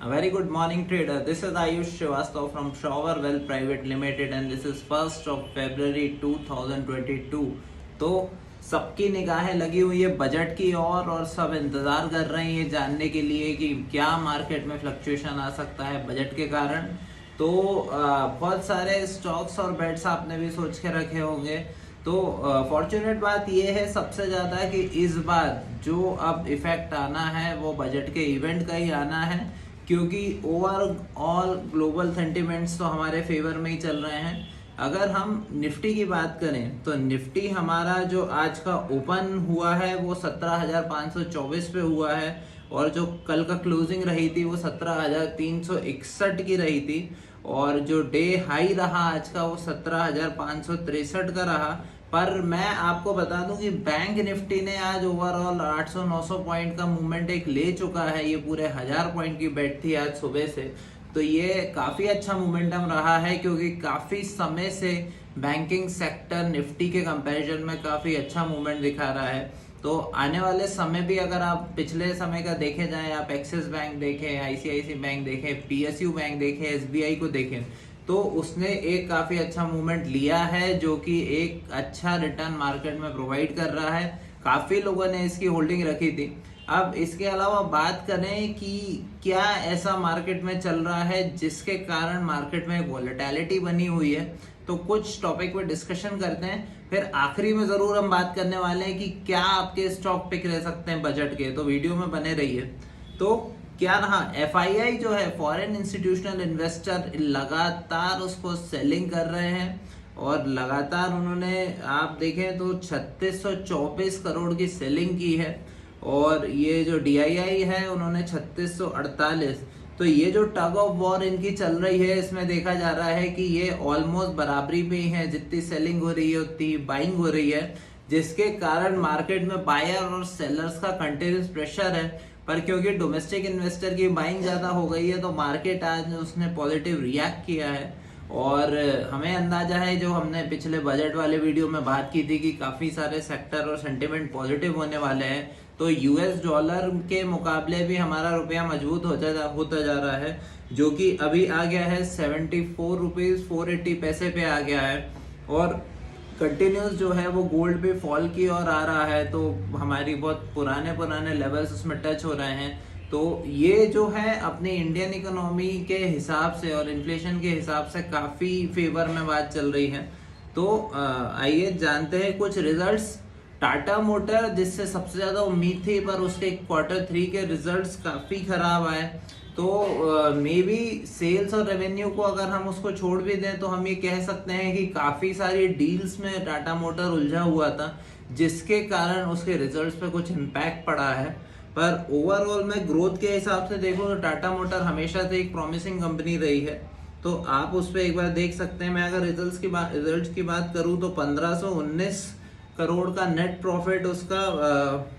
A very good morning, trader. This is Ayush Srivastava from Shower Wealth Private Limited and this is 1st of February 2022. तो सबकी निगाहें लगी हुई है budget की और सब इंतज़ार कर रहे हैं ये जानने के लिए कि क्या मार्केट में फ्लक्चुएशन आ सकता है बजट के कारण। तो बहुत सारे स्टॉक्स और बेट्स आपने भी सोच के रखे होंगे। तो फॉर्चुनेट बात यह है सबसे ज़्यादा कि इस बार जो अब इफेक्ट आना है वो बजट के इवेंट का ही आना है, क्योंकि ओवरऑल ग्लोबल सेंटिमेंट्स तो हमारे फेवर में ही चल रहे हैं। अगर हम निफ्टी की बात करें तो निफ्टी हमारा जो आज का ओपन हुआ है वो 17,524 पे हुआ है और जो कल का क्लोजिंग रही थी वो 17,361 की रही थी और जो डे हाई रहा आज का वो 17,563 का रहा। पर मैं आपको बता दूं कि बैंक निफ्टी ने आज ओवरऑल 800-900 पॉइंट का मूवमेंट एक ले चुका है। ये पूरे 1000 पॉइंट की बेट थी आज सुबह से। तो ये काफ़ी अच्छा मोमेंटम रहा है क्योंकि काफ़ी समय से बैंकिंग सेक्टर निफ्टी के कंपैरिजन में काफ़ी अच्छा मूवमेंट दिखा रहा है। तो आने वाले समय भी अगर आप पिछले समय का देखे जाएं, आप एक्सिस बैंक देखें, आईसीआईसी बैंक देखें, पीएसयू बैंक देखें, एसबीआई को देखें, तो उसने एक काफ़ी अच्छा मूवमेंट लिया है जो कि एक अच्छा रिटर्न मार्केट में प्रोवाइड कर रहा है। काफ़ी लोगों ने इसकी होल्डिंग रखी थी। अब इसके अलावा बात करें कि क्या ऐसा मार्केट में चल रहा है जिसके कारण मार्केट में वॉलेटिलिटी बनी हुई है, तो कुछ टॉपिक पे डिस्कशन करते हैं। फिर आखिरी में ज़रूर हम बात करने वाले हैं कि क्या आपके स्टॉक पिक रह सकते हैं बजट के, तो वीडियो में बने रहिए। तो क्या रहा, एफआईआई जो है फॉरेन इंस्टीट्यूशनल इन्वेस्टर लगातार उसको सेलिंग कर रहे हैं और लगातार उन्होंने आप देखें तो 3624 करोड़ की सेलिंग की है और ये जो डीआईआई है उन्होंने 3648। तो ये जो टग ऑफ वॉर इनकी चल रही है इसमें देखा जा रहा है कि ये ऑलमोस्ट बराबरी में ही है, जितनी सेलिंग हो रही है उतनी बाइंग हो रही है, जिसके कारण मार्केट में बायर और सेलर्स का कंटिन्यूस प्रेशर है। पर क्योंकि डोमेस्टिक इन्वेस्टर की बाइंग ज़्यादा हो गई है तो मार्केट आज उसने पॉजिटिव रिएक्ट किया है और हमें अंदाजा है, जो हमने पिछले बजट वाले वीडियो में बात की थी कि काफ़ी सारे सेक्टर और सेंटिमेंट पॉजिटिव होने वाले हैं। तो यूएस डॉलर के मुकाबले भी हमारा रुपया मजबूत होता जा रहा है, जो कि अभी आ गया है 74 रुपीज़ 480 पैसे पे आ गया है और कंटिन्यूस जो है वो गोल्ड पे फॉल की ओर आ रहा है। तो हमारी बहुत पुराने लेवल्स उसमें टच हो रहे हैं। तो ये जो है अपनी इंडियन इकोनॉमी के हिसाब से और इन्फ्लेशन के हिसाब से काफ़ी फेवर में बात चल रही है। तो आइए जानते हैं कुछ रिजल्ट्स। टाटा मोटर जिससे सबसे ज़्यादा उम्मीद थी पर उसके Q3 के रिजल्ट्स काफ़ी खराब आए। तो मे बी सेल्स और रेवेन्यू को अगर हम उसको छोड़ भी दें तो हम ये कह सकते हैं कि काफ़ी सारी डील्स में टाटा मोटर उलझा हुआ था, जिसके कारण उसके रिजल्ट्स पे कुछ इम्पैक्ट पड़ा है। पर ओवरऑल में ग्रोथ के हिसाब से देखो तो टाटा मोटर हमेशा से एक प्रॉमिसिंग कंपनी रही है। तो आप उस पर एक बार देख सकते हैं। मैं अगर रिजल्ट्स की बात करूँ तो 1519 करोड़ का नेट प्रॉफिट उसका,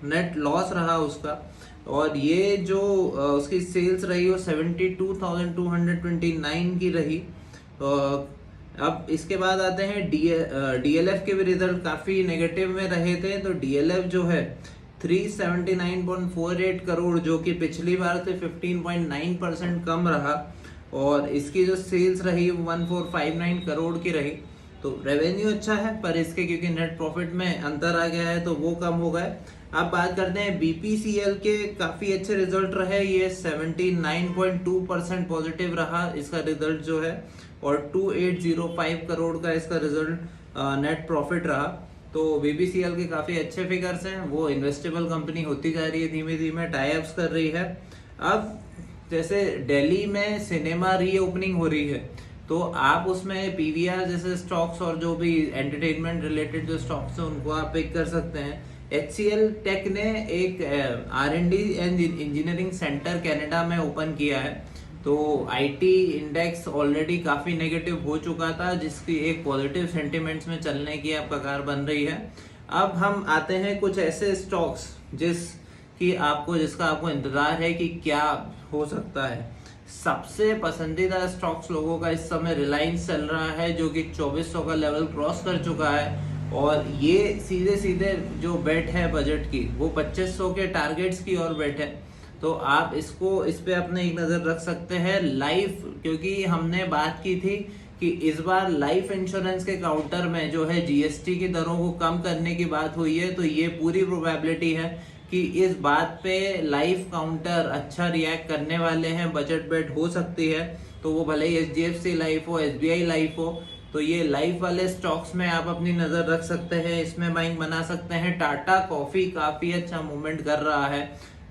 नेट लॉस रहा उसका, और ये जो उसकी सेल्स रही वो 72,229 की रही। अब इसके बाद आते हैं डीएलएफ के भी रिजल्ट काफ़ी नेगेटिव में रहे थे। तो डीएलएफ जो है 379.48 करोड़, जो कि पिछली बार से 15.9% कम रहा और इसकी जो सेल्स रही 1459 करोड़ की रही। तो रेवेन्यू अच्छा है पर इसके क्योंकि नेट प्रॉफिट में अंतर आ गया है तो वो कम हो गए। अब बात करते हैं बीपीसीएल के, काफ़ी अच्छे रिजल्ट रहे। ये 79.2% पॉजिटिव रहा इसका रिजल्ट जो है और 2805 करोड़ का इसका रिजल्ट नेट प्रॉफिट रहा। तो बीपीसीएल के काफ़ी अच्छे फिगर्स हैं। वो इन्वेस्टेबल कंपनी होती जा रही है, धीमे धीमे टाई अप्स कर रही है। अब जैसे दिल्ली में सिनेमा रीओपनिंग हो रही है तो आप उसमें पीवीआर जैसे स्टॉक्स और जो भी एंटरटेनमेंट रिलेटेड जो स्टॉक्स हैं उनको आप पिक कर सकते हैं। HCL टेक ने एक R&D and engineering centre Canada में ओपन किया है। तो आईटी इंडेक्स ऑलरेडी काफ़ी नेगेटिव हो चुका था, जिसकी एक पॉजिटिव सेंटिमेंट्स में चलने की अब कगार बन रही है। अब हम आते हैं कुछ ऐसे स्टॉक्स जिसका आपको इंतज़ार है कि क्या हो सकता है। सबसे पसंदीदा स्टॉक्स लोगों का इस समय रिलायंस चल रहा है, जो कि 2400 का लेवल क्रॉस कर चुका है और ये सीधे सीधे जो बेट है बजट की वो 2500 के टारगेट्स की ओर बेट है। तो आप इसको इस पे अपने एक नजर रख सकते हैं। लाइफ, क्योंकि हमने बात की थी कि इस बार लाइफ इंश्योरेंस के काउंटर में जो है जीएसटी की दरों को कम करने की बात हुई है, तो ये पूरी प्रोबेबिलिटी है कि इस बात पे लाइफ काउंटर अच्छा रिएक्ट करने वाले हैं, बजट बेट हो सकती है। तो वो भले ही एचडीएफसी लाइफ हो, एसबीआई लाइफ हो, तो ये लाइफ वाले स्टॉक्स में आप अपनी नजर रख सकते हैं, इसमें बाइंग बना सकते हैं। टाटा कॉफी काफी अच्छा मूवमेंट कर रहा है,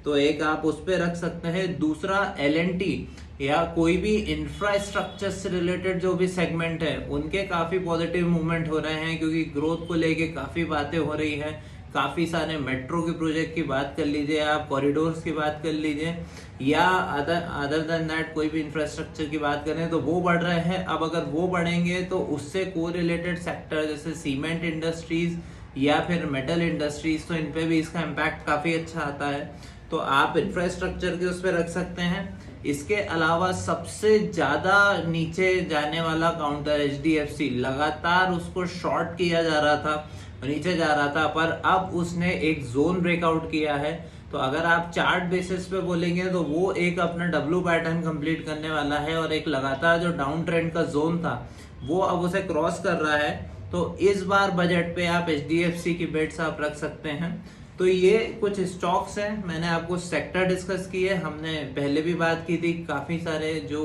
तो एक आप उस पे रख सकते हैं। दूसरा एलएनटी या कोई भी इंफ्रास्ट्रक्चर से रिलेटेड जो भी सेगमेंट है, उनके काफी पॉजिटिव मूवमेंट हो रहे हैं, क्योंकि ग्रोथ को लेके काफी बातें हो रही है। काफी सारे मेट्रो के प्रोजेक्ट की बात कर लीजिए, आप कॉरिडोर्स की बात कर लीजिए, या अदर देन दैट कोई भी इंफ्रास्ट्रक्चर की बात करें तो वो बढ़ रहे हैं। अब अगर वो बढ़ेंगे तो उससे को रिलेटेड सेक्टर जैसे सीमेंट इंडस्ट्रीज या फिर मेटल इंडस्ट्रीज, तो इन पे भी इसका इम्पैक्ट काफी अच्छा आता है। तो आप इंफ्रास्ट्रक्चर के उस पर रख सकते हैं। इसके अलावा सबसे ज्यादा नीचे जाने वाला काउंटर एचडीएफसी, लगातार उसको शॉर्ट किया जा रहा था, नीचे जा रहा था, पर अब उसने एक जोन ब्रेकआउट किया है। तो अगर आप चार्ट बेसिस पे बोलेंगे तो वो एक अपना डब्ल्यू पैटर्न कंप्लीट करने वाला है, और एक लगातार जो डाउन ट्रेंड का जोन था वो अब उसे क्रॉस कर रहा है। तो इस बार बजट पे आप एचडीएफसी की बेट्स आप रख सकते हैं। तो ये कुछ स्टॉक्स हैं, मैंने आपको सेक्टर डिस्कस किए, हमने पहले भी बात की थी, काफी सारे जो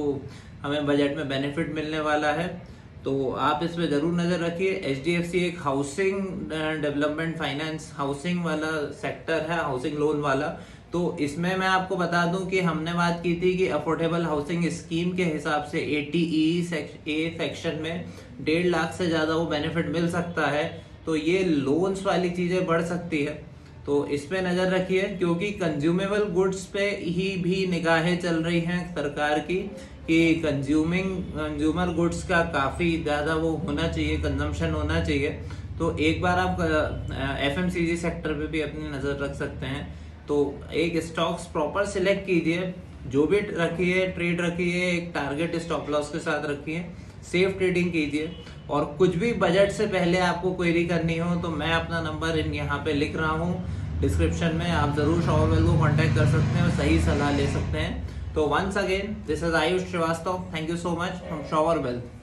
हमें बजट में बेनिफिट मिलने वाला है, तो आप इस पे जरूर नजर रखिए। एचडीएफसी एक हाउसिंग डेवलपमेंट फाइनेंस, हाउसिंग वाला सेक्टर है, हाउसिंग लोन वाला। तो इसमें मैं आपको बता दूं कि हमने बात की थी कि अफोर्डेबल हाउसिंग स्कीम के हिसाब से एटीई सेक्शन में 1.5 लाख से ज्यादा वो बेनिफिट मिल सकता है। तो ये लोन्स वाली चीजें बढ़ सकती है, तो इस पे नजर रखिए, क्योंकि कंज्यूमेबल गुड्स पे ही भी निगाहें चल रही हैं सरकार की कि कंज्यूमर गुड्स का काफी ज्यादा वो होना चाहिए, कंजम्पशन होना चाहिए। तो एक बार आप एफएमसीजी सेक्टर पे भी अपनी नजर रख सकते हैं। तो एक स्टॉक्स प्रॉपर सिलेक्ट कीजिए, जो भी रखिए, ट्रेड रखिए, एक टारगेट स्टॉप लॉस के साथ रखिए, सेफ ट्रेडिंग कीजिए। और कुछ भी बजट से पहले आपको क्वेरी करनी हो तो मैं अपना नंबर यहाँ पे लिख रहा हूँ डिस्क्रिप्शन में, आप जरूर शॉवर को कांटेक्ट कर सकते हैं और सही सलाह ले सकते हैं। तो once again this is Ayush Srivastava, thank you so much from Shower wealth.